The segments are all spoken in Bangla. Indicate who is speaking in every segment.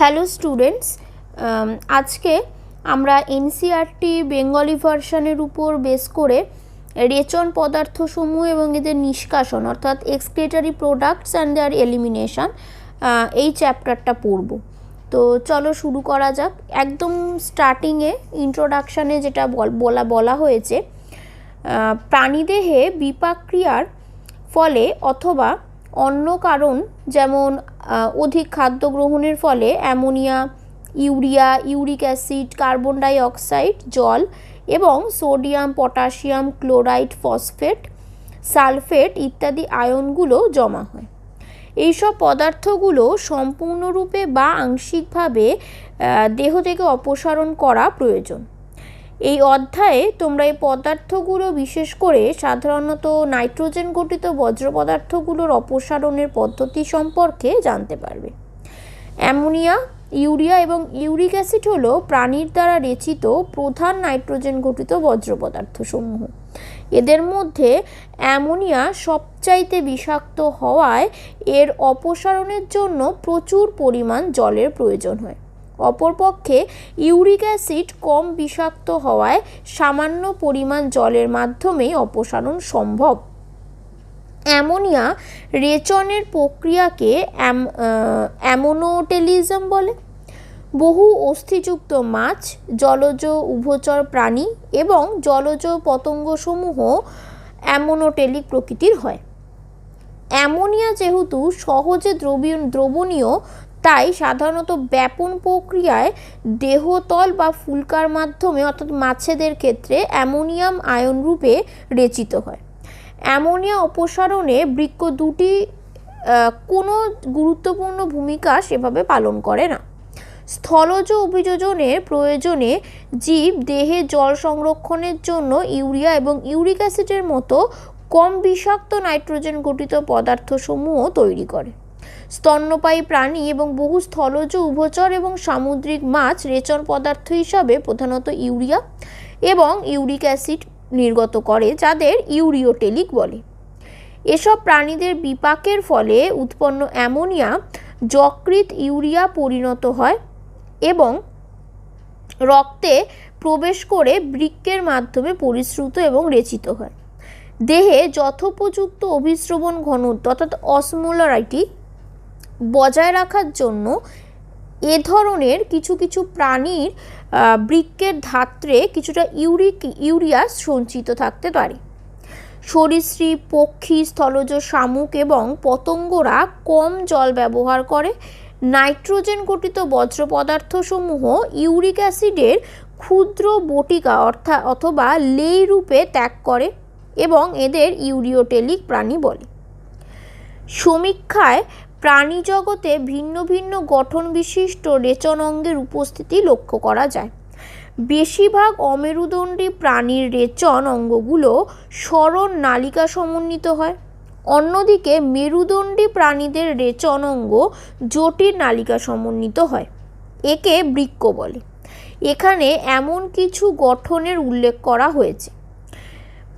Speaker 1: হ্যালো স্টুডেন্টস, আজকে আমরা এনসিইআরটি বেঙ্গলি ভার্সনের উপর বেস করে রেচন পদার্থসমূহ এবং এদের নিষ্কাশন অর্থাৎ excretory products and their elimination এই চ্যাপ্টারটা পড়ব। তো চলো শুরু করা যাক। একদম স্টার্টিংয়ে ইন্ট্রোডাকশানে যেটা বলা হয়েছে, প্রাণীদেহে বিপাক ক্রিয়ার ফলে অথবা অন্য কারণ যেমন অধিক খাদ্য গ্রহণের ফলে ammonia, urea, uric acid, carbon ডাই অক্সাইড, জল এবং sodium, potassium, chloride, phosphate, sulphate ইত্যাদি আয়নগুলো জমা হয়। এইসব পদার্থগুলো সম্পূর্ণরূপে বা আংশিকভাবে দেহ থেকে অপসারণ করা প্রয়োজন। এই অধ্যায়ে তোমরা এই পদার্থগুলো, বিশেষ করে সাধারণত নাইট্রোজেন গঠিত বজ্র পদার্থগুলোর অপসারণের পদ্ধতি সম্পর্কে জানতে পারবে। অ্যামোনিয়া, ইউরিয়া এবং ইউরিক অ্যাসিড হলো প্রাণীর দ্বারা রেচিত প্রধান নাইট্রোজেন গঠিত বজ্র পদার্থসমূহ। এদের মধ্যে অ্যামোনিয়া সবচাইতে বিষাক্ত হওয়ায় এর অপসারণের জন্য প্রচুর পরিমাণ জলের প্রয়োজন হয়। অপরপক্ষে ইউরিক অ্যাসিড কম বিষাক্ত হওয়ায় সামান্য পরিমাণ জলের মাধ্যমেই অপসারণ সম্ভব। অ্যামোনিয়া রেচনের প্রক্রিয়াকে অ্যামোনোটেলিজম বলে। বহু অস্থিযুক্ত মাছ, জলজ উভচর প্রাণী এবং জলজ পতঙ্গসমূহ অ্যামোনোটেলিক প্রকৃতির হয়। অ্যামোনিয়া যেহেতু সহজে দ্রবণীয়, তাই সাধারণত ব্যাপন প্রক্রিয়ায় দেহতল বা ফুলকার মাধ্যমে অর্থাৎ মাছেদের ক্ষেত্রে অ্যামোনিয়াম আয়ন রূপে রেচিত হয়। অ্যামোনিয়া অপসারণে বৃক্ক দুটি কোনো গুরুত্বপূর্ণ ভূমিকা সেভাবে পালন করে না। স্থলজ অভিযোজনের প্রয়োজনে জীব দেহে জল সংরক্ষণের জন্য ইউরিয়া এবং ইউরিক অ্যাসিডের মতো কম বিষাক্ত নাইট্রোজেন গঠিত পদার্থসমূহ তৈরি করে। স্তন্যপায়ী প্রাণী এবং বহু স্থলজ উভচর এবং সামুদ্রিক মাছ রেচন পদার্থ হিসাবে প্রধানত ইউরিয়া এবং ইউরিক অ্যাসিড নির্গত করে, যাদের ইউরিওটেলিক বলে। এসব প্রাণীদের বিপাকের ফলে উৎপন্ন অ্যামোনিয়া যকৃৎ ইউরিয়া পরিণত হয় এবং রক্তে প্রবেশ করে বৃক্কের মাধ্যমে পরিশ্রুত এবং রেচিত হয়। দেহে যথোপযুক্ত অভিস্রবণ ঘনত্ব অর্থাৎ অসমোলারিটি বজায় রাখার জন্য এ ধরনের কিছু কিছু প্রাণীর বৃক্কের ধাত্রে কিছুটা ইউরিয়া সঞ্চিত থাকতে পারে। সরীসৃপ, পক্ষী, স্থলজ শামুক এবং পতঙ্গরা কম জল ব্যবহার করে নাইট্রোজেন গঠিত বজ্র পদার্থসমূহ ইউরিক অ্যাসিডের ক্ষুদ্র বটিকা অথবা লেই রূপে ত্যাগ করে এবং এদের ইউরিওটেলিক প্রাণী বলে। সমীক্ষায় প্রাণী জগতে ভিন্ন ভিন্ন গঠন বিশিষ্ট রেচন অঙ্গের উপস্থিতি লক্ষ্য করা যায়। বেশিরভাগ অমেরুদণ্ডী প্রাণীর রেচন অঙ্গগুলো সরল নালিকা সমন্বিত হয়। অন্যদিকে মেরুদণ্ডী প্রাণীদের রেচন অঙ্গ জটিল নালিকা সমন্বিত হয়। একে বৃক্ক বলে। এখানে এমন কিছু গঠনের উল্লেখ করা হয়েছে।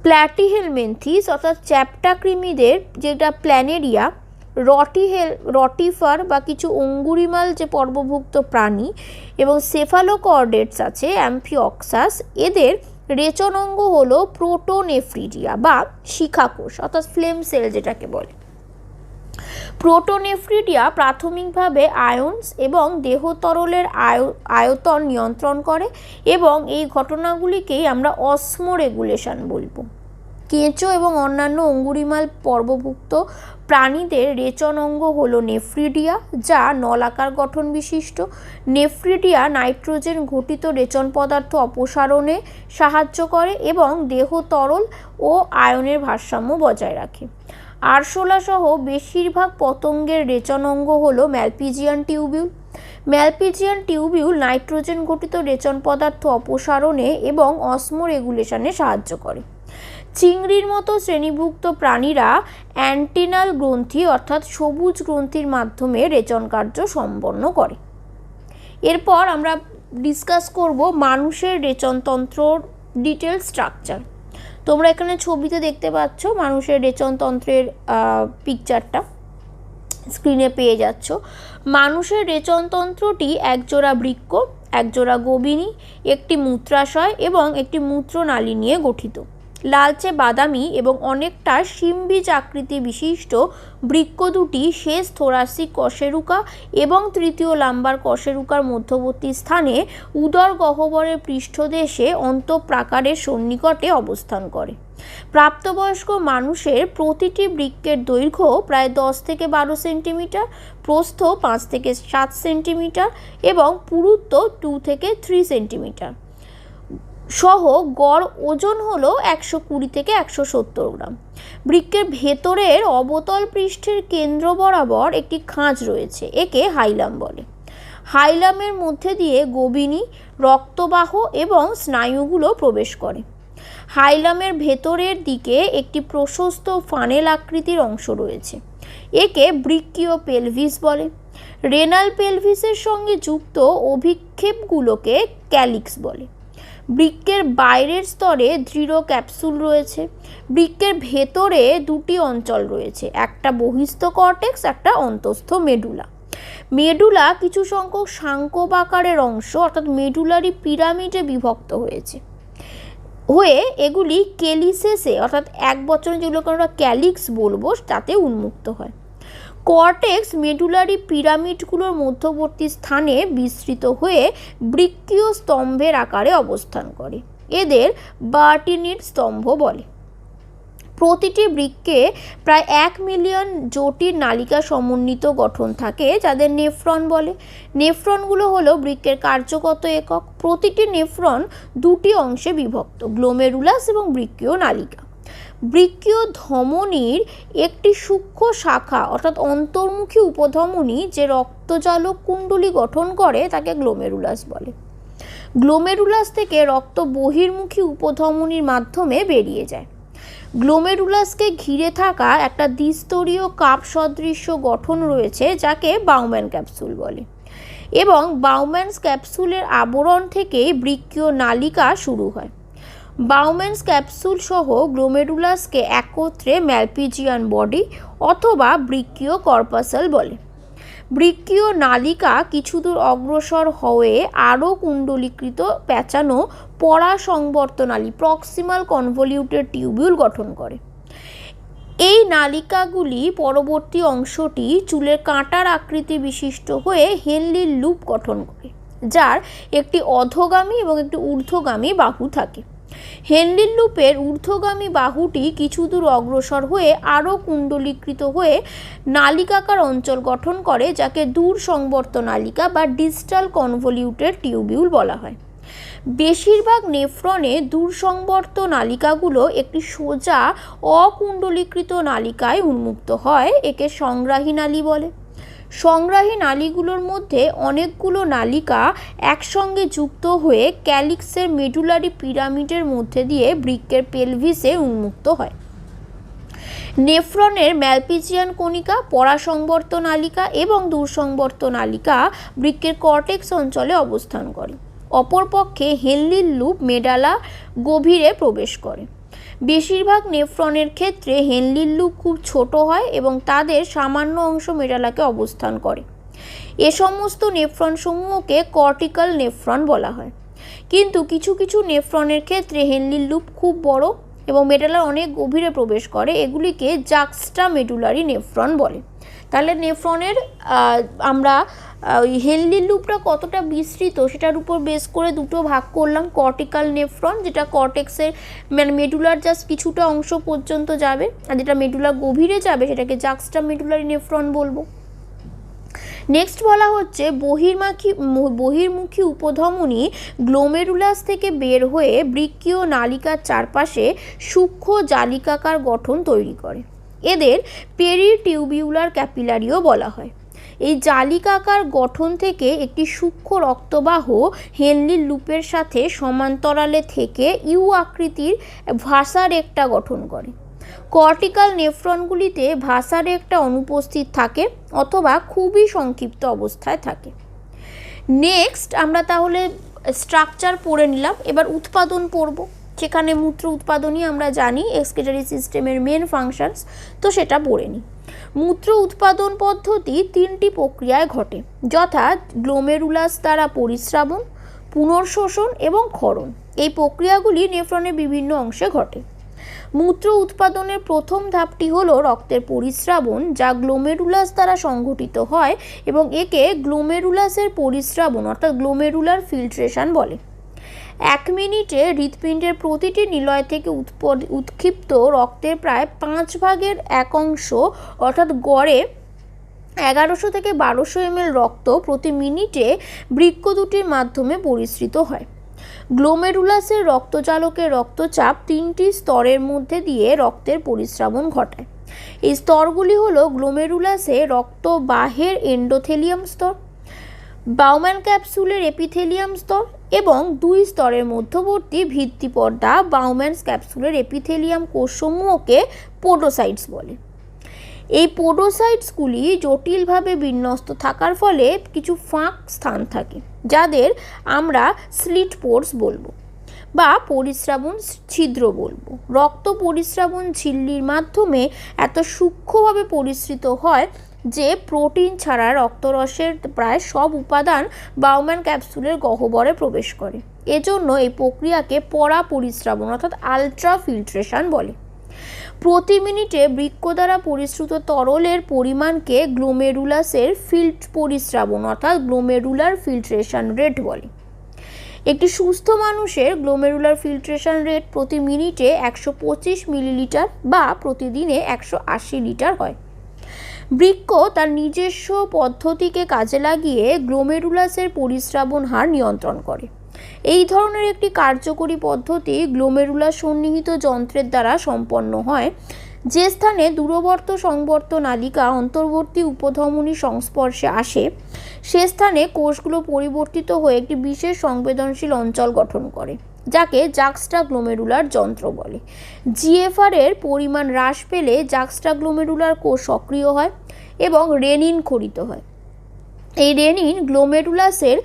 Speaker 1: প্ল্যাটিহেলমিনথিস অর্থাৎ চ্যাপ্টা কৃমিদের, যেটা প্ল্যানেরিয়া, রটিফার বা কিছু অঙ্গুরিমাল যে পর্বভুক্ত প্রাণী এবং সেফালোকর্ডেটস আছে, অ্যাম্ফিওক্সাস, এদের রেচন অঙ্গ হলো প্রোটোনেফ্রিডিয়া বা শিখাকোষ অর্থাৎ ফ্লেম সেল যেটাকে বলে। প্রোটোনেফ্রিডিয়া প্রাথমিকভাবে আয়ন্স এবং দেহ তরলের আয়তন নিয়ন্ত্রণ করে এবং এই ঘটনাগুলিকেই আমরা অসমোরেগুলেশন বলবো। কেঁচো এবং অন্যান্য অঙ্গুরিমাল পর্বভুক্ত প্রাণীদের রেচন অঙ্গ হলো নেফ্রিডিয়া, যা নলাকার গঠন বিশিষ্ট। নেফ্রিডিয়া নাইট্রোজেন ঘটিত রেচন পদার্থ অপসারণে সাহায্য করে এবং দেহ তরল ও আয়নের ভারসাম্য বজায় রাখে। আরশোলা সহ বেশিরভাগ পতঙ্গের রেচন অঙ্গ হলো Malpighian tubule. Malpighian tubule nitrogen ঘটিত রেচন পদার্থ অপসারণে এবং অসমোরেগুলেশনে সাহায্য করে। চিংড়ির মতো শ্রেণীভুক্ত প্রাণীরা অ্যান্টেনাল গ্রন্থি অর্থাৎ সবুজ গ্রন্থির মাধ্যমে রেচন কার্য সম্পন্ন করে। এরপর আমরা ডিসকাস করব মানুষের রেচনতন্ত্রর ডিটেল স্ট্রাকচার। তোমরা এখানে ছবিতে দেখতে পাচ্ছ মানুষের রেচনতন্ত্রের পিকচারটা। স্ক্রিনে পেয়ে যাচ্ছ। মানুষের রেচনতন্ত্রটি একজোড়া বৃক্ক, একজোড়া গোবিনী, একটি মূত্রাশয় এবং একটি মূত্রনালী নিয়ে গঠিত। লালচে বাদামি এবং অনেকটা শিমবীজ আকৃতি বিশিষ্ট বৃক্ক দুটি শেষ থোরাসিক কশেরুকা এবং তৃতীয় লাম্বার কশেরুকার মধ্যবর্তী স্থানে উদর গহ্বরের পৃষ্ঠদেশে অন্তঃপ্রাকারের সন্নিকটে অবস্থান করে। প্রাপ্তবয়স্ক মানুষের প্রতিটি বৃক্কের দৈর্ঘ্য প্রায় 10 থেকে 12 সেন্টিমিটার, প্রস্থ 5 থেকে 7 সেন্টিমিটার এবং পুরুত্ব 2 থেকে 3 সেন্টিমিটার সহ গড় ওজন হলো 120 থেকে 170 গ্রাম। বৃক্কের ভেতরের অবতল পৃষ্ঠের কেন্দ্র বরাবর একটি খাঁজ রয়েছে, একে হাইলাম বলে। হাইলামের মধ্যে দিয়ে গোবিনী, রক্তবাহ এবং স্নায়ুগুলো প্রবেশ করে। হাইলামের ভেতরের দিকে একটি প্রশস্ত ফানেল আকৃতির অংশ রয়েছে, একে বৃক্কীয় পেলভিস বলে। রেনাল পেলভিসের সঙ্গে যুক্ত অভিক্ষেপগুলোকে ক্যালিক্স বলে। বৃক্কের বাইরের স্তরে দৃঢ় ক্যাপসুল রয়েছে। বৃক্কের ভেতরে দুটি অঞ্চল রয়েছে, একটা বহিস্থ কর্টেক্স, একটা অন্তঃস্থ মেডুলা। মেডুলা কিছু সংখ্যক শাঙ্কোপাকারের অংশ অর্থাৎ মেডুলারি পিরামিডে বিভক্ত হয়ে এগুলি কেলিসেসে অর্থাৎ এক বচনে যেগুলোকে আমরা ক্যালিক্স বলবো তাতে উন্মুক্ত হয়। কর্টেক্স মেডুলারি পিরামিডগুলোর মধ্যবর্তী স্থানে বিস্তৃত হয়ে বৃক্কীয় স্তম্ভের আকারে অবস্থান করে, এদের বার্টিনিড স্তম্ভ বলে। প্রতিটি বৃক্কে প্রায় 1 মিলিয়ন জটিল নালিকা সমন্বিত গঠন থাকে, যাদের নেফ্রন বলে। নেফ্রনগুলো হলো বৃক্কের কার্যগত একক। প্রতিটি নেফ্রন দুটি অংশে বিভক্ত, গ্লোমেরুলাস এবং বৃক্কীয় নালিকা। বৃক্কীয় ধমনীর একটি সূক্ষ্ম শাখা অর্থাৎ অন্তর্মুখী উপধমনী যে রক্তজালক কুণ্ডলী গঠন করে তাকে গ্লোমেরুলাস বলে। গ্লোমেরুলাস থেকে রক্ত বহির্মুখী উপধমনীর মাধ্যমে বেরিয়ে যায়। গ্লোমেরুলাসকে ঘিরে থাকা একটা দ্বিস্তরীয় কাপ সদৃশ্য গঠন রয়েছে যাকে বাউম্যান ক্যাপসুল বলে, এবং বাউম্যানস ক্যাপসুলের আবরণ থেকেই বৃক্কীয় নালিকা শুরু হয়। বাউম্যানস ক্যাপসুল সহ গ্লোমেরুলাসকে একত্রে ম্যালপিজিয়ান বডি অথবা বৃক্কীয় কর্পাসল বলে। বৃক্কীয় নালিকা কিছুদূর অগ্রসর হয়ে আরও কুণ্ডলীকৃত প্যাঁচানো পরাসংবর্তনালী প্রক্সিমাল কনভলিউটেড টিউবিউল গঠন করে। এই নালিকাগুলি পরবর্তী অংশটি চুলের কাঁটার আকৃতি বিশিষ্ট হয়ে হেনলির লুপ গঠন করে, যার একটি অধোগামী এবং একটি ঊর্ধ্বগামী বাহু থাকে। হেনলির লুপের ঊর্ধ্বগামী বাহুটি কিছুদূর অগ্রসর হয়ে আরও কুণ্ডলীকৃত হয়ে নালিকাকার অঞ্চল গঠন করে, যাকে দূর সংবর্ত নালিকা বা ডিস্টাল কনভলিউটেড টিউবিউল বলা হয়। বেশিরভাগ নেফ্রনে দূর সংবর্ত নালিকাগুলো একটি সোজা অকুণ্ডলীকৃত নালিকায় উন্মুক্ত হয়, একে সংগ্রাহী নালী বলে। সংগ্রাহী নালীগুলোর মধ্যে অনেকগুলো নালিকা একসঙ্গে যুক্ত হয়ে ক্যালিক্সের মেডুলারি পিরামিডের মধ্যে দিয়ে বৃক্কের পেলভিসে উন্মুক্ত হয়। নেফ্রনের ম্যালপিজিয়ান কণিকা, পরাসংবর্ত নালিকা এবং দূরসংবর্ত নালিকা বৃক্কের কর্টেক্স অঞ্চলে অবস্থান করে। অপরপক্ষে হেনলির লুপ মেডালা গভীরে প্রবেশ করে। বেশিরভাগ নেফ্রনের ক্ষেত্রে হেনলির লুপ খুব ছোট হয় এবং তাদের সামান্য অংশ মেডালাকে অবস্থান করে। এ সমস্ত নেফ্রন সমূহকে কর্টিক্যাল নেফ্রন বলা হয়। কিন্তু কিছু কিছু নেফ্রনের ক্ষেত্রে হেনলির লুপ খুব বড় এবং মেডালা অনেক গভীরে প্রবেশ করে, এগুলিকে জাক্সটা মেডুলারি নেফ্রন বলে। তাহলে নেফ্রনের আমরা ওই হেনলির লুপটা কতটা বিস্তৃত সেটার উপর বেস করে দুটো ভাগ করলাম। কর্টিক্যাল নেফ্রন যেটা কর্টেক্সের মানে মেডুলার জাস্ট কিছুটা অংশ পর্যন্ত যাবে, আর যেটা মেডুলার গভীরে যাবে সেটাকে জাক্সটা মেডুলারি নেফ্রন বলবো। নেক্সট বলা হচ্ছে বহির্মুখী উপধমনী গ্লোমেরুলাস থেকে বের হয়ে বৃক্কীয় নালিকার চারপাশে সূক্ষ্ম জালিকাকার গঠন তৈরি করে, এদের পেরিটিউবিউলার ক্যাপিলারিও বলা হয়। এই জালিকাকার গঠন থেকে একটি সূক্ষ্ম রক্তবাহ হেনলির লুপের সাথে সমান্তরালে থেকে ইউ আকৃতির ভাসারেক্টা গঠন করে। কর্টিক্যাল নেফ্রনগুলিতে ভাসারেক্টা অনুপস্থিত থাকে অথবা খুবই সংক্ষিপ্ত অবস্থায় থাকে। নেক্সট আমরা তাহলে স্ট্রাকচার পড়ে নিলাম, এবার উৎপাদন পড়ব। ঠিক সেখানে মূত্র উৎপাদনই আমরা জানি এক্সক্রিটরি সিস্টেমের মেন ফাংশনস, তো সেটা পড়ে নিই। মূত্র উৎপাদন পদ্ধতি 3টি প্রক্রিয়ায় ঘটে, যথা গ্লোমেরুলাস দ্বারা পরিস্রাবণ, পুনর্শোষণ এবং ক্ষরণ। এই প্রক্রিয়াগুলি নেফ্রনের বিভিন্ন অংশে ঘটে। মূত্র উৎপাদনের প্রথম ধাপটি হলো রক্তের পরিস্রাবণ, যা গ্লোমেরুলাস দ্বারা সংঘটিত হয় এবং একে গ্লোমেরুলাসের পরিস্রাবণ অর্থাৎ গ্লোমেরুলার ফিল্ট্রেশন বলে। 1 মিনিটে হৃৎপিণ্ডের প্রতিটি নিলয় থেকে উৎক্ষিপ্ত রক্তের প্রায় 1/5 অর্থাৎ গড়ে 1100 থেকে 1200 ml রক্ত প্রতি মিনিটে বৃক্ক দুটির মাধ্যমে পরিস্রুত হয়। গ্লোমেরুলাসের রক্তজালকের রক্তচাপ 3টি স্তরের মধ্যে দিয়ে রক্তের পরিস্রাবণ ঘটায়। এই স্তরগুলি হলো গ্লোমেরুলাসে রক্তবাহের এন্ডোথেলিয়াম স্তর, বাউম্যান ক্যাপসুলের এপিথেলিয়াম স্তর এবং 2 স্তরের মধ্যবর্তী ভিত্তিপর্দা বাউম্যানস ক্যাপসুলের এপিথেলিয়াম কোষসমূহকে পোডোসাইটস বলে। এই পোডোসাইটসগুলি জটিলভাবে বিন্যস্ত থাকার ফলে কিছু ফাঁক স্থান থাকে, যাদের আমরা স্লিট পোর্স বলবো বা পরিস্রাবণ ছিদ্র বলবো। রক্ত পরিস্রাবণ ঝিল্লির মাধ্যমে এত সূক্ষ্মভাবে পরিস্রুত হয় যে প্রোটিন ছাড়া রক্তরসের প্রায় সব উপাদান বাউম্যান ক্যাপসুলের গহ্বরে প্রবেশ করে। এজন্য এই প্রক্রিয়াকে পরা পরিস্রাবণ অর্থাৎ আলট্রা ফিল্ট্রেশন বলে। প্রতি মিনিটে বৃক্ক দ্বারা পরিস্রুত তরলের পরিমাণকে গ্লোমেরুলাসের পরিস্রাবণ অর্থাৎ গ্লোমেরুলার ফিল্ট্রেশন রেট বলে। একটি সুস্থ মানুষের গ্লোমেরুলার ফিল্ট্রেশন রেট প্রতি মিনিটে 125 মিলিলিটার বা প্রতিদিনে 180 লিটার হয়। বৃক্ক তার নিজস্ব পদ্ধতিকে কাজে লাগিয়ে গ্লোমেরুলাসের পরিস্রাবণ হার নিয়ন্ত্রণ করে। এই ধরনের একটি কার্যকরী পদ্ধতি গ্লোমেরুলাস সন্নিহিত যন্ত্রের দ্বারা সম্পন্ন হয়, যে স্থানে দূরবর্ত সংবর্ত নালিকা অন্তর্বর্তী উপধমনী সংস্পর্শে আসে সে স্থানে কোষগুলো পরিবর্তিত হয়ে একটি বিশেষ সংবেদনশীল অঞ্চল গঠন করে, যাকে জাক্সটাগ্লোমেরুলার যন্ত্র বলে। জিএফআর এর পরিমাণ হ্রাস পেলে জাক্সটাগ্লোমেরুলার কোষ সক্রিয় হয় এবং রেনিন ক্ষরিত হয়। এই রেনিন গ্লোমেরুলাসের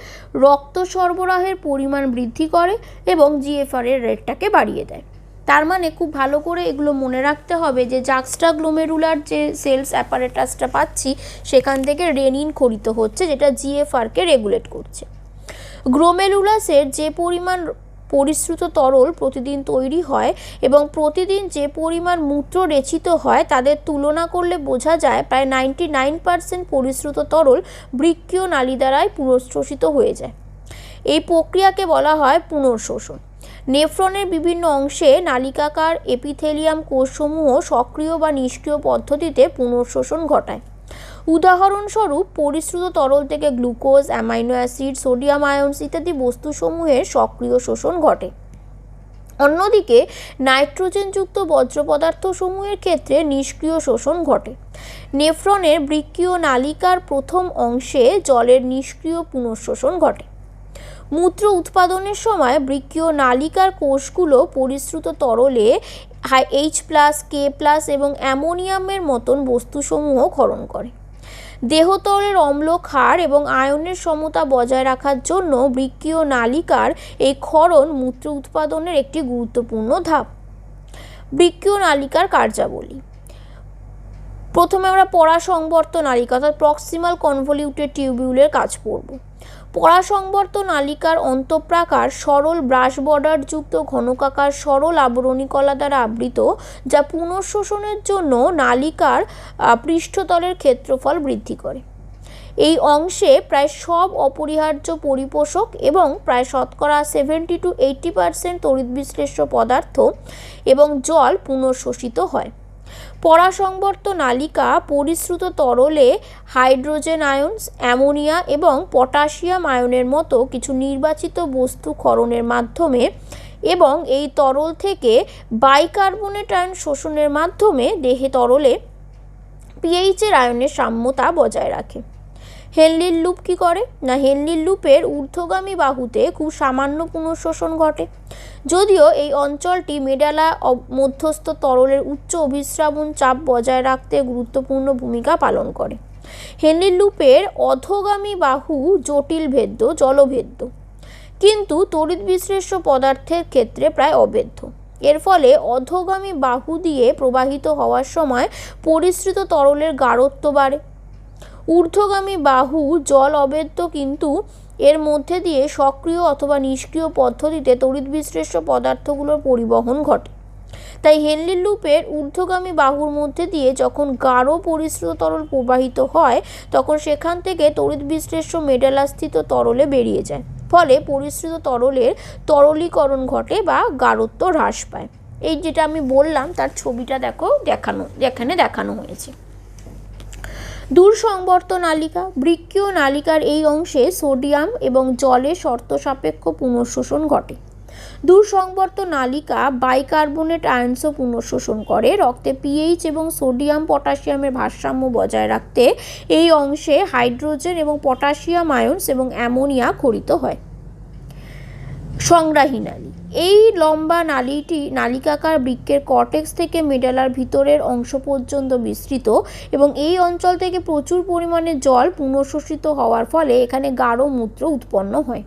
Speaker 1: রক্ত সরবরাহের পরিমাণ বৃদ্ধি করে এবং জিএফআর এর রেটটাকে বাড়িয়ে দেয়। তার মানে খুব ভালো করে এগুলো মনে রাখতে হবে যে জাক্সটাগ্লোমেরুলার যে সেলস অ্যাপারেটাসটা পাচ্ছি সেখান থেকে রেনিন ক্ষরিত হচ্ছে, যেটা জিএফআরকে রেগুলেট করছে। গ্লোমেরুলাসের যে পরিমাণ পরিস্রুত তরল প্রতিদিন তৈরি হয় এবং প্রতিদিন যে পরিমাণ মূত্র রেচিত হয় তাদের তুলনা করলে বোঝা যায় প্রায় 99% পরিস্রুত তরল বৃক্কীয় নালী দ্বারাই পুনঃশোষিত হয়ে যায়। এই প্রক্রিয়াকে বলা হয় পুনর্শোষণ। নেফ্রনের বিভিন্ন অংশে নালিকাকার এপিথেলিয়াম কোষসমূহ সক্রিয় বা নিষ্ক্রিয় পদ্ধতিতে পুনর্শোষণ ঘটায়। উদাহরণস্বরূপ পরিস্রুত তরল থেকে glucose, amino acid, sodium ions ইত্যাদি বস্তুসমূহের সক্রিয় শোষণ ঘটে। অন্যদিকে নাইট্রোজেনযুক্ত বজ্র পদার্থসমূহের ক্ষেত্রে নিষ্ক্রিয় শোষণ ঘটে। নেফ্রনের বৃক্কীয় নালিকার প্রথম অংশে জলের নিষ্ক্রিয় পুনঃশোষণ ঘটে। মূত্র উৎপাদনের সময় বৃক্কীয় নালিকার কোষগুলো পরিস্রুত তরলে H+, K+ এবং অ্যামোনিয়ামের মতন বস্তুসমূহ ক্ষরণ করে। দেহতলের অম্ল, ক্ষার এবং আয়নের সমতা বজায় রাখার জন্য বৃক্কীয় নালিকার এই ক্ষরণ মূত্র উৎপাদনের একটি গুরুত্বপূর্ণ ধাপ। বৃক্কীয় নালিকার কার্যাবলী। প্রথমে আমরা পরাসংবর্ত নালিকা অর্থাৎ প্রক্সিমাল কনভলিউটেড টিউবিউলের কাজ পড়ব। পরাসংবর্ত নালিকার অন্তঃপ্রাকার সরল ব্রাশ বর্ডার যুক্ত ঘনকাকার সরল আবরণী কলা দ্বারা আবৃত, যা পুনঃশোষণের জন্য নালিকার পৃষ্ঠতলের ক্ষেত্রফল বৃদ্ধি করে। এই অংশে প্রায় সব অপরিহার্য পরিপোষক এবং প্রায় শতকরা 70 to 80% তড়িৎবিশ্লেষ্য পদার্থ এবং জল পুনঃশোষিত হয়। পরাসংবর্ত নালিকা পরিস্রুত তরলে হাইড্রোজেন আয়নস, অ্যামোনিয়া এবং পটাশিয়াম আয়নের মতো কিছু নির্বাচিত বস্তু ক্ষরণের মাধ্যমে এবং এই তরল থেকে বাইকার্বনেট আয়ন শোষণের মাধ্যমে দেহে তরলে পিএইচের আয়নের সাম্যতা বজায় রাখে। হেনলির লুপ কী করে না, হেনলির লুপের ঊর্ধ্বগামী বাহুতে খুব সামান্য পুনঃশোষণ ঘটে, যদিও এই অঞ্চলটি মেডালা মধ্যস্থ তরলের উচ্চ অভিস্রাবণ চাপ বজায় রাখতে গুরুত্বপূর্ণ ভূমিকা পালন করে। হেনলির লুপের অধোগামী বাহু জলভেদ্য। কিন্তু তড়িৎ বিশ্লেষ্য পদার্থের ক্ষেত্রে প্রায় অবেদ্য। এর ফলে অধোগামী বাহু দিয়ে প্রবাহিত হওয়ার সময় পরিস্রুত তরলের গাঢ়ত্ব বাড়ে। ঊর্ধ্বগামী বাহু জল অবেদ্য, কিন্তু এর মধ্যে দিয়ে সক্রিয় অথবা নিষ্ক্রিয় পদ্ধতিতে তড়িৎ বিশ্লেষ্য পদার্থগুলোর পরিবহন ঘটে। তাই হেনলির লুপের ঊর্ধ্বগামী বাহুর মধ্যে দিয়ে যখন গাঢ় পরিস্রুত তরল প্রবাহিত হয় তখন সেখান থেকে তড়িৎ বিশ্লেষ্য মেডালাস্থিত তরলে বেরিয়ে যায়, ফলে পরিস্রুত তরলের তরলীকরণ ঘটে বা গাঢ়ত্ব হ্রাস পায়। এই যেটা আমি বললাম তার ছবিটা এখানে দেখানো হয়েছে। দূর সংবর্ত নালিকা। বৃক্কীয় নালিকার এই অংশে সোডিয়াম এবং জলের শর্ত সাপেক্ষ পুনঃশোষণ ঘটে। দূর সংবর্ত নালিকা বাইকার্বনেট আয়নসও পুনঃশোষণ করে। রক্তে পিএইচ এবং সোডিয়াম পটাশিয়ামের ভারসাম্য বজায় রাখতে এই অংশে হাইড্রোজেন এবং পটাশিয়াম আয়নস এবং অ্যামোনিয়া খরিত হয়। সংগ্রাহী নালী। এই লম্বা নালীটি নালিকাকার বৃক্কের কর্টেক্স থেকে মেডালার ভিতরের অংশ পর্যন্ত বিস্তৃত এবং এই অঞ্চল থেকে প্রচুর পরিমাণে জল পুনঃশোষিত হওয়ার ফলে এখানে গাঢ় মূত্র উৎপন্ন হয়।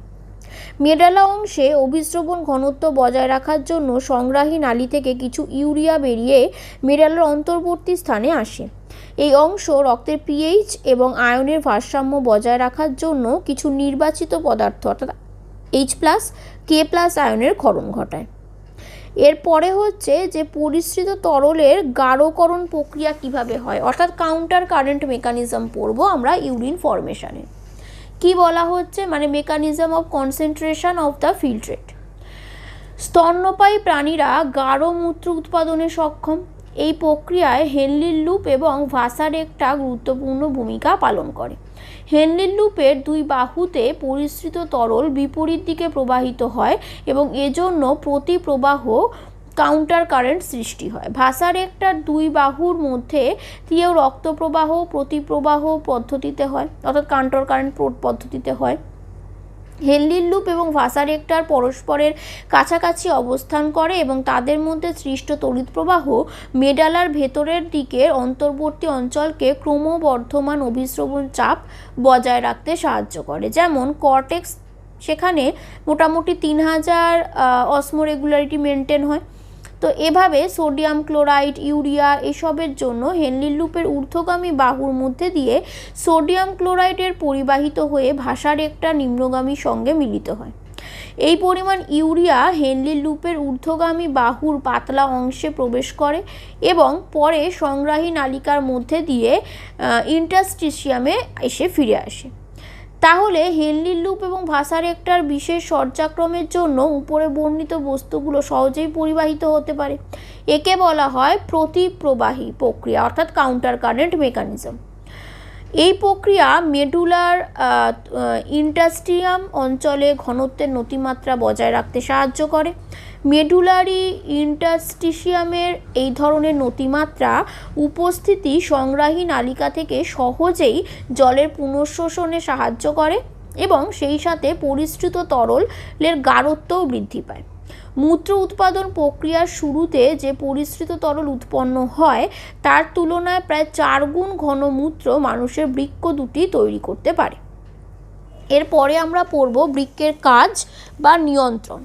Speaker 1: মেডালা অংশে অভিস্রবণ ঘনত্ব বজায় রাখার জন্য সংগ্রাহী নালী থেকে কিছু ইউরিয়া বেরিয়ে মেডালার অন্তর্বর্তী স্থানে আসে। এই অংশ রক্তের পিএইচ এবং আয়নের ভারসাম্য বজায় রাখার জন্য কিছু নির্বাচিত পদার্থ অর্থাৎ H+, K+ আয়নের ক্ষরণ ঘটায়। এরপরে হচ্ছে যে পরিস্রুত তরলের গাঢ়করণ প্রক্রিয়া কিভাবে হয়, অর্থাৎ কাউন্টার কারেন্ট মেকানিজম পড়ব আমরা ইউরিন ফরমেশনে। কি বলা হচ্ছে, মানে mechanism of concentration of the filtrate. স্তন্যপায়ী প্রাণীরা গাঢ় মূত্র উৎপাদনে সক্ষম। এই প্রক্রিয়ায় হেনলির লুপ এবং ভাসার একটা গুরুত্বপূর্ণ ভূমিকা পালন করে। হেনলির লুপের দুই বাহুতে পরিস্রুত তরল বিপরীত দিকে প্রবাহিত হয় এবং এজন্য প্রতি প্রবাহ কাউন্টার কারেন্ট সৃষ্টি হয়। ভাসার একটার দুই বাহুর মধ্যে দিয়েও রক্ত প্রবাহ প্রতিপ্রবাহ পদ্ধতিতে হয়, অর্থাৎ কাউন্টার কারেন্ট পদ্ধতিতে হয়। হেনলির লুপ এবং ভাসার একটার পরস্পরের কাছাকাছি অবস্থান করে এবং তাদের মধ্যে সৃষ্ট তড়িৎ প্রবাহ মেডালার ভেতরের দিকের অন্তর্বর্তী অঞ্চলকে ক্রমবর্ধমান অভিস্রবণ চাপ বজায় রাখতে সাহায্য করে। যেমন কর্টেক্স, সেখানে মোটামুটি 3000 অসমোরেগুলারিটি মেনটেন হয়। তো এভাবে সোডিয়াম ক্লোরাইড, ইউরিয়া এসবের জন্য হেনলির লুপের ঊর্ধ্বগামী বাহুর মধ্যে দিয়ে সোডিয়াম ক্লোরাইডের পরিবাহিত হয়ে ভাসার একটা নিম্নগামী সঙ্গে মিলিত হয়। এই পরিমাণ ইউরিয়া হেনলির লুপের ঊর্ধ্বগামী বাহুর পাতলা অংশে প্রবেশ করে এবং পরে সংগ্রাহী নালিকার মধ্যে দিয়ে ইন্টারস্টিশিয়ামে এসে ফিরে আসে। তাহলে হেনলির লুপ এবং ভাসার একটার বিশেষ সজ্জাক্রমের জন্য উপরে বর্ণিত বস্তুগুলো সহজেই পরিবাহিত হতে পারে। একে বলা হয় প্রতিপ্রবাহী প্রক্রিয়া, অর্থাৎ কাউন্টার কারেন্ট মেকানিজম। এই প্রক্রিয়া মেডুলার ইন্টারস্টিয়াম অঞ্চলে ঘনত্বের নতিমাত্রা বজায় রাখতে সাহায্য করে। মেডুলারি ইন্টারস্টিশিয়ামের এই ধরনের নতিমাত্রা উপস্থিতি সংগ্রাহী নালিকা থেকে সহজেই জলের পুনঃশোষণে সাহায্য করে এবং সেই সাথে পরিস্রুত তরলের গাঢ়ত্বও বৃদ্ধি পায়। মূত্র উৎপাদন প্রক্রিয়ার শুরুতে যে পরিস্রুত তরল উৎপন্ন হয় তার তুলনায় প্রায় 4 গুণ ঘন মূত্র মানুষের বৃক্ক দুটি তৈরি করতে পারে। এরপরে আমরা পড়ব বৃক্কের কাজ বা নিয়ন্ত্রণ।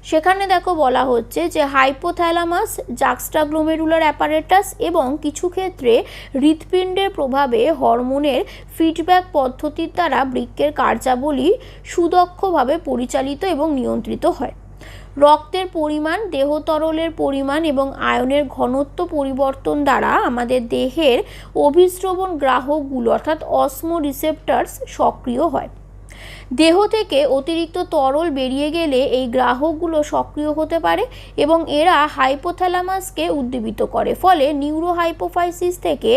Speaker 1: সেখানে দেখো বলা হচ্ছে যে হাইপোথ্যালামাস, জাক্সটাগ্লোমেরুলার অ্যাপারেটাস এবং কিছু ক্ষেত্রে হৃৎপিণ্ডের প্রভাবে হরমোনের ফিডব্যাক পদ্ধতির দ্বারা বৃক্কের কার্যাবলী সুদক্ষভাবে পরিচালিত এবং নিয়ন্ত্রিত হয়। রক্তের পরিমাণ, দেহ তরলের পরিমাণ এবং আয়নের ঘনত্ব পরিবর্তন দ্বারা আমাদের দেহের অভিস্রবণ গ্রাহকগুলো অর্থাৎ অসমো রিসেপ্টরস সক্রিয় হয়। দেহ থেকে অতিরিক্ত তরল বেরিয়ে গেলে এই গ্রাহকগুলো সক্রিয় হতে পারে এবং এরা হাইপোথ্যালামাসকে উদ্দীপিত করে, ফলে নিউরোহাইপোফাইসিস থেকে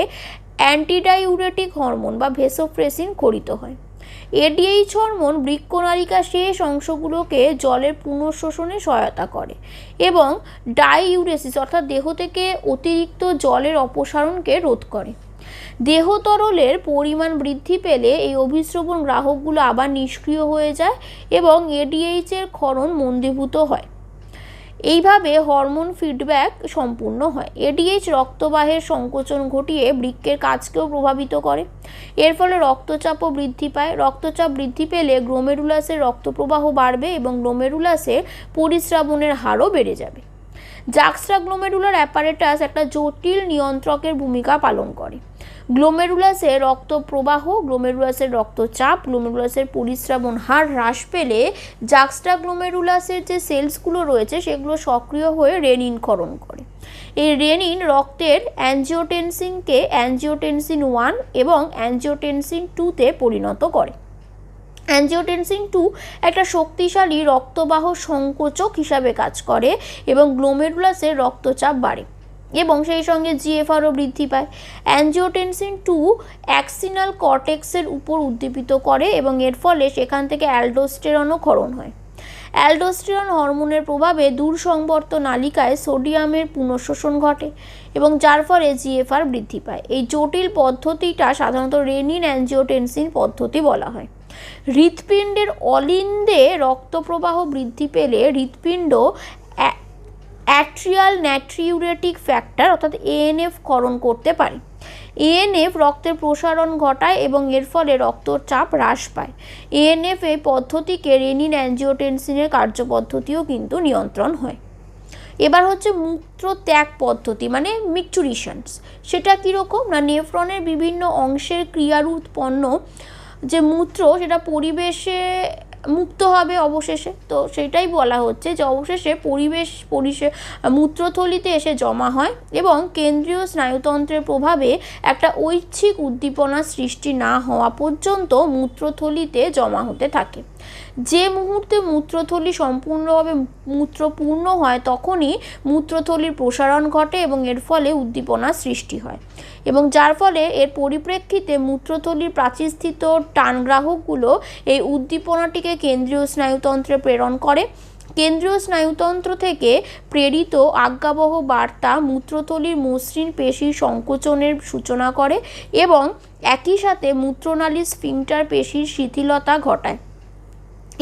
Speaker 1: অ্যান্টিডাইউরেটিক হরমোন বা ভেসোপ্রেসিন খরিত হয়। এডিএইচ হরমোন বৃক্কনালিকার শেষ অংশগুলোকে জলের পুনঃশোষণে সহায়তা করে এবং ডাইউরেসিস অর্থাৎ দেহ থেকে অতিরিক্ত জলের অপসারণকে রোধ করে। দেহ তরলের পরিমাণ বৃদ্ধি পেলে এই অভিস্রবণ গ্রাহকগুলো আবার নিষ্ক্রিয় হয়ে যায় এবং এডিএইচের ক্ষরণ মন্দীভূত হয়। এইভাবে হরমোন ফিডব্যাক সম্পূর্ণ হয়। এডিএইচ রক্তবাহের সংকোচন ঘটিয়ে বৃক্কের কাজকেও প্রভাবিত করে। এর ফলে রক্তচাপও বৃদ্ধি পায়। রক্তচাপ বৃদ্ধি পেলে গ্লোমেরুলাসের রক্তপ্রবাহ বাড়বে এবং গ্লোমেরুলাসের পরিস্রাবনের হারও বেড়ে যাবে। জাক্সট্রাগ্লোমেরুলার অ্যাপারেটাস একটা জটিল নিয়ন্ত্রকের ভূমিকা পালন করে। গ্লোমেরুলাসের রক্ত প্রবাহ, গ্লোমেরুলাসের রক্তচাপ, গ্লোমেরুলাসের পরিস্রাবন হার হ্রাস পেলে জাক্সট্রাগ্লোমেরুলাসের যে সেলসগুলো রয়েছে সেগুলো সক্রিয় হয়ে রেনিন ক্ষরণ করে। এই রেনিন রক্তের অ্যাঞ্জিওটেনসিনকে অ্যাঞ্জিওটেনসিন 1 এবং অ্যাঞ্জিওটেনসিন 2-তে পরিণত করে। অ্যাঞ্জিওটেনসিন 2 একটা শক্তিশালী রক্তবাহ সংকোচক হিসাবে কাজ করে এবং গ্লোমেরুলাসের রক্তচাপ বাড়ে এবং সেই সঙ্গে জিএফআরও বৃদ্ধি পায়। অ্যাঞ্জিওটেনসিন 2 অ্যাক্সিনাল কর্টেক্সের উপর উদ্দীপিত করে এবং এর ফলে সেখান থেকে অ্যালডোস্টেরনও ক্ষরণ হয়। অ্যালডোস্টেরন হরমোনের প্রভাবে দূরসংবর্ত নালিকায় সোডিয়ামের পুনঃশোষণ ঘটে এবং যার ফলে জিএফআর বৃদ্ধি পায়। এই জটিল পদ্ধতিটা সাধারণত রেনিন অ্যাঞ্জিওটেনসিন পদ্ধতি বলা হয়। হৃৎপিণ্ডের অলিন্দে রক্তপ্রবাহ বৃদ্ধি পেলে হৃৎপিণ্ড অ্যাট্রিয়াল নাট্রিউরেটিক ফ্যাক্টর অর্থাৎ এএনএফ ক্ষরণ করতে পারে। এএনএফ রক্তের প্রসারণ ঘটায় এবং এর ফলে রক্তচাপ হ্রাস পায়। এএনএফ এই পদ্ধতিকে রেনিন অ্যাঞ্জিওটেনসিনের কার্যপদ্ধতিও কিন্তু নিয়ন্ত্রণ হয়। এবার হচ্ছে মূত্র ত্যাগ পদ্ধতি মানে মিকচুরিশনস। সেটা কীরকম না, নেফ্রনের বিভিন্ন অংশের ক্রিয়ার উৎপন্ন যে মূত্র সেটা পরিবেশে মুক্ত হবে অবশেষে। তো সেটাই বলা হচ্ছে যে অবশেষে মূত্রথলিতে এসে জমা হয় এবং কেন্দ্রীয় স্নায়ুতন্ত্রের প্রভাবে একটা ঐচ্ছিক উদ্দীপনা সৃষ্টি না হওয়া পর্যন্ত মূত্রথলিতে জমা হতে থাকে। যে মুহূর্তে মূত্রথলি সম্পূর্ণভাবে মূত্রপূর্ণ হয় তখনই মূত্রথলির প্রসারণ ঘটে এবং এর ফলে উদ্দীপনা সৃষ্টি হয় এবং যার ফলে এর পরিপ্রেক্ষিতে মূত্রথলির প্রাচীরস্থিত টানগ্রাহকগুলো এই উদ্দীপনাটিকে কেন্দ্রীয় স্নায়ুতন্ত্রে প্রেরণ করে। কেন্দ্রীয় স্নায়ুতন্ত্র থেকে প্রেরিত আজ্ঞাবহ বার্তা মূত্রথলির মসৃণ পেশির সংকোচনের সূচনা করে এবং একই সাথে মূত্রনালী স্ফিংক্টার পেশির শিথিলতা ঘটায়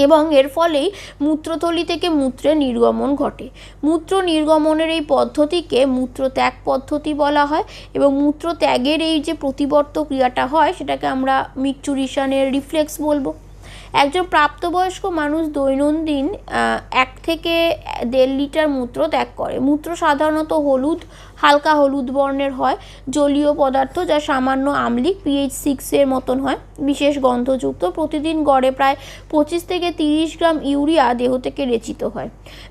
Speaker 1: এবং এর ফলেই মূত্রথলি থেকে মূত্রে নির্গমন ঘটে। মূত্র নির্গমনের এই পদ্ধতিকে মূত্রত্যাগ পদ্ধতি বলা হয় এবং মূত্রত্যাগের এই যে প্রতিবর্ত ক্রিয়াটা হয় সেটাকে আমরা মিকচুরিশনের রিফ্লেক্স বলবো। একজন প্রাপ্তবয়স্ক মানুষ দৈনন্দিন 1 থেকে 1.5 লিটার মূত্র ত্যাগ করে। মূত্র সাধারণত হালকা হলুদ বর্ণের হয়, জলীয় পদার্থ যা সামান্য আম্লিক pH 6-এর মতন হয়, বিশেষ গন্ধযুক্ত। প্রতিদিন গড়ে প্রায় 25 থেকে 30 গ্রাম ইউরিয়া দেহ থেকে রেচিত হয়।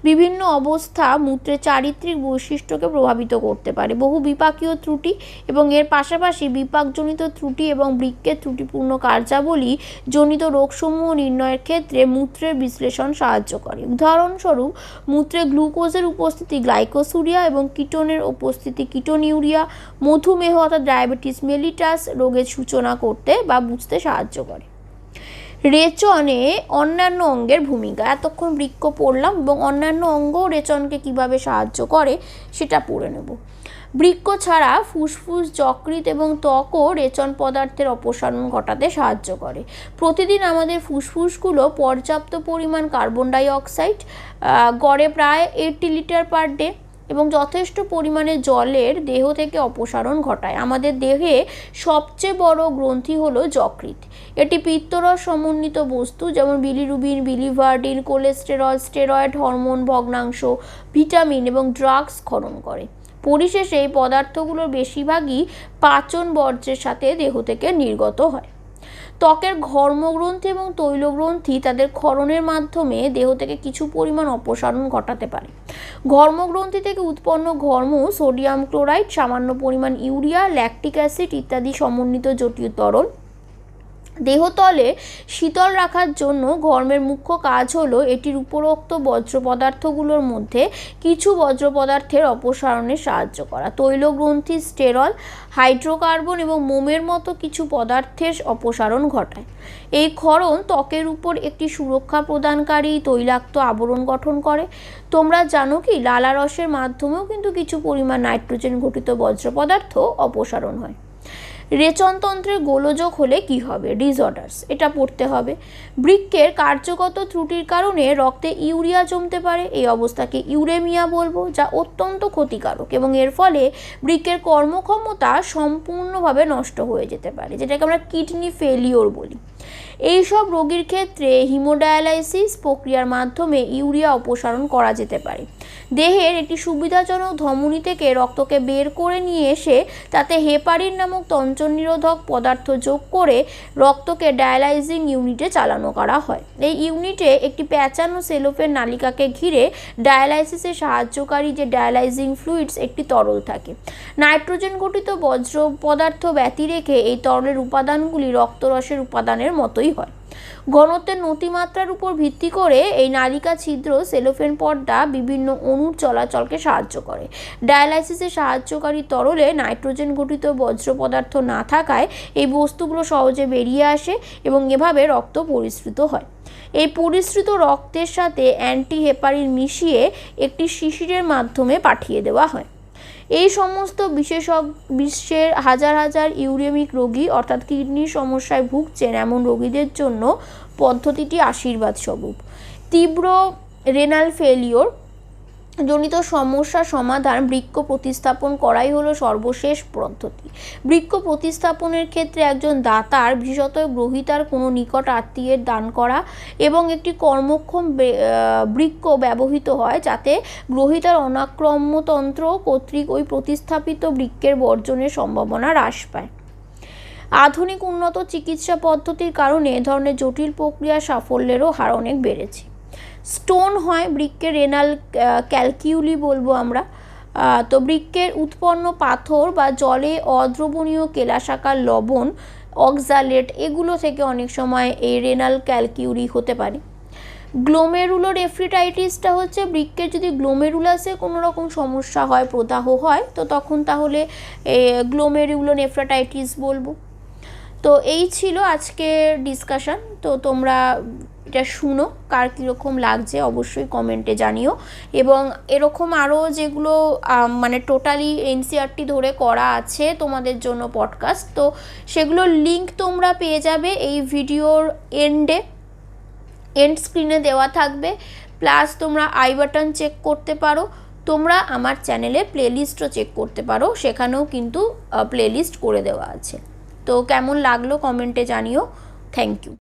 Speaker 1: বিভিন্ন অবস্থা মূত্রের চারিত্রিক বৈশিষ্ট্যকে প্রভাবিত করতে পারে। বহু বিপাকীয় ত্রুটি এবং এর পাশাপাশি বিপাকজনিত ত্রুটি এবং বৃক্কের ত্রুটিপূর্ণ কার্যাবলী জনিত রোগসমূহ নির্ণয়ের ক্ষেত্রে মূত্রের বিশ্লেষণ সাহায্য করে। উদাহরণস্বরূপ মূত্রে গ্লুকোজের উপস্থিতি গ্লাইকোসুরিয়া এবং কিটোনের উপস্থিতি কিটোনিউরিয়া মধুমেহ অর্থাৎ ডায়াবেটিস মেলিটাস রোগের সূচনা করতে বা বুঝতে সাহায্য করে। রেচনে অন্যান্য অঙ্গের ভূমিকা, এতক্ষণ বৃক্ক পড়লাম এবং অন্যান্য অঙ্গও রেচনকে কিভাবে সাহায্য করে সেটা পড়ে নেব। বৃক্ক ছাড়া ফুসফুস, যকৃৎ এবং ত্বকও রেচন পদার্থের অপসারণ ঘটাতে সাহায্য করে। প্রতিদিন আমাদের ফুসফুসগুলো পর্যাপ্ত পরিমাণ কার্বন ডাই অক্সাইড গড়ে প্রায় 80 লিটার পার ডে এবং যথেষ্ট পরিমাণে জলের দেহ থেকে অপসারণ ঘটায়। আমাদের দেহে সবচেয়ে বড় গ্রন্থি হলো যকৃৎ। এটি পিত্তরস সমন্বিত বস্তু যেমন bilirubin, biliverdin, cholesterol, steroid hormone, ভগ্নাংশ, ভিটামিন এবং ড্রাগস ক্ষরণ করে। পরিশেষে এই পদার্থগুলোর বেশিরভাগই পাচন বর্জ্যের সাথে দেহ থেকে নির্গত হয়। ত্বকের ঘর্মগ্রন্থি এবং তৈলগ্রন্থি তাদের ক্ষরণের মাধ্যমে দেহ থেকে কিছু পরিমাণ অপসারণ ঘটাতে পারে। ঘর্মগ্রন্থি থেকে উৎপন্ন ঘর্ম সোডিয়াম ক্লোরাইড, সামান্য পরিমাণ ইউরিয়া, ল্যাকটিক অ্যাসিড ইত্যাদি সমন্বিত জটিল তরল দেহতলে শীতল রাখার জন্য ঘর্মের মুখ্য কাজ হলো এটির উপরোক্ত বজ্র পদার্থগুলোর মধ্যে কিছু বজ্র পদার্থের অপসারণে সাহায্য করা। তৈলগ্রন্থি স্টেরল, হাইড্রোকার্বন এবং মোমের মতো কিছু পদার্থের অপসারণ ঘটায়। এই ক্ষরণ ত্বকের উপর একটি সুরক্ষা প্রদানকারী তৈলাক্ত আবরণ গঠন করে। তোমরা জানো কি লালারসের মাধ্যমেও কিন্তু কিছু পরিমাণ নাইট্রোজেন ঘটিত বজ্র পদার্থ অপসারণ হয়। রেচনতন্ত্রের গোলযোগ হলে কি হবে? ডিসঅর্ডার্স, এটা পড়তে হবে। বৃক্কের কার্যগত ত্রুটির কারণে রক্তে ইউরিয়া জমতে পারে, এই অবস্থাকে ইউরেমিয়া বলবো, যা অত্যন্ত ক্ষতিকারক এবং এর ফলে বৃক্কের কর্মক্ষমতা সম্পূর্ণভাবে নষ্ট হয়ে যেতে পারে, যেটাকে আমরা কিডনি ফেলিওর বলি। এইসব রোগীর ক্ষেত্রে হিমোডায়ালাইসিস প্রক্রিয়ার মাধ্যমে ইউরিয়া অপসারণ করা যেতে পারে। দেহের একটি সুবিধাজনক ধমনী থেকে রক্তকে বের করে নিয়ে এসে তাতে হেপারিন নামক তঞ্চন নিরোধক পদার্থ যোগ করে রক্তকে ডায়ালাইজিং ইউনিটে চালানো করা হয়। এই ইউনিটে একটি প্যাঁচানো সেলোফেন নালিকাকে ঘিরে ডায়ালাইসিসে সাহায্যকারী যে ডায়ালাইজিং ফ্লুইডস একটি তরল থাকে। নাইট্রোজেন গঠিত বজ্র পদার্থ ব্যতি রেখে এই তরলের উপাদানগুলি রক্তরসের উপাদানের মতোই হয়। ঘনত্বের নতিমাত্রার উপর ভিত্তি করে এই নালিকা ছিদ্র সেলোফেন পর্দা বিভিন্ন অণুর চলাচলকে সাহায্য করে। ডায়ালাইসিসে সাহায্যকারী তরলে নাইট্রোজেন গঠিত বজ্র পদার্থ না থাকায় এই বস্তুগুলো সহজে বেরিয়ে আসে এবং এভাবে রক্ত পরিশ্রুত হয়। এই পরিশ্রুত রক্তের সাথে অ্যান্টিহেপারিন মিশিয়ে একটি শিশিরের মাধ্যমে পাঠিয়ে দেওয়া হয়। এই সমস্ত বিশ্বের হাজার হাজার ইউরেমিক রোগী অর্থাৎ কিডনির সমস্যায় ভুগছেন এমন রোগীদের জন্য পদ্ধতিটি আশীর্বাদ স্বরূপ। তীব্র রেনাল ফেলিওর জনিত সমস্যা সমাধান বৃক্ক প্রতিস্থাপন করাই হলো সর্বশেষ পদ্ধতি। বৃক্ক প্রতিস্থাপনের ক্ষেত্রে একজন দাতার, বিশেষত গ্রহীতার কোনো নিকট আত্মীয়ের দান করা এবং একটি কর্মক্ষম বৃক্ক ব্যবহৃত হয়, যাতে গ্রহীতার অনাক্রম্যতন্ত্র কর্তৃক ওই প্রতিস্থাপিত বৃক্কের বর্জনের সম্ভাবনা হ্রাস পায়। আধুনিক উন্নত চিকিৎসা পদ্ধতির কারণে এ ধরনের জটিল প্রক্রিয়ার সাফল্যেরও হার অনেক বেড়েছে। স্টোন হয় বৃক্কের, রেনাল ক্যালকিউলি বলবো আমরা। তো বৃক্কের উৎপন্ন পাথর বা জলে অদ্রবণীয় কেলাসাকার লবণ, অক্সালেট, এগুলো থেকে অনেক সময় এই রেনাল ক্যালকিউরি হতে পারে। গ্লোমেরুলোনেফ্রিটাইটিসটা হচ্ছে বৃক্কের যদি গ্লোমেরুলাসে কোনো রকম সমস্যা হয়, প্রদাহ হয়, তো তখন তাহলে গ্লোমেরুলোনেফ্রিটাইটিস বলবো। তো এই ছিল আজকের ডিসকাশন। তো তোমরা এটা শুনো, কার কীরকম লাগছে অবশ্যই কমেন্টে জানিও। এবং এরকম আরও যেগুলো মানে টোটালি এনসিইআরটি ধরে করা আছে তোমাদের জন্য পডকাস্ট, তো সেগুলোর লিঙ্ক তোমরা পেয়ে যাবে এই ভিডিওর এন্ড স্ক্রিনে দেওয়া থাকবে। প্লাস তোমরা আই বাটন চেক করতে পারো, তোমরা আমার চ্যানেলে প্লেলিস্টও চেক করতে পারো, সেখানেও কিন্তু প্লেলিস্ট করে দেওয়া আছে। তো কেমন লাগলো কমেন্টে জানিও। Thank you.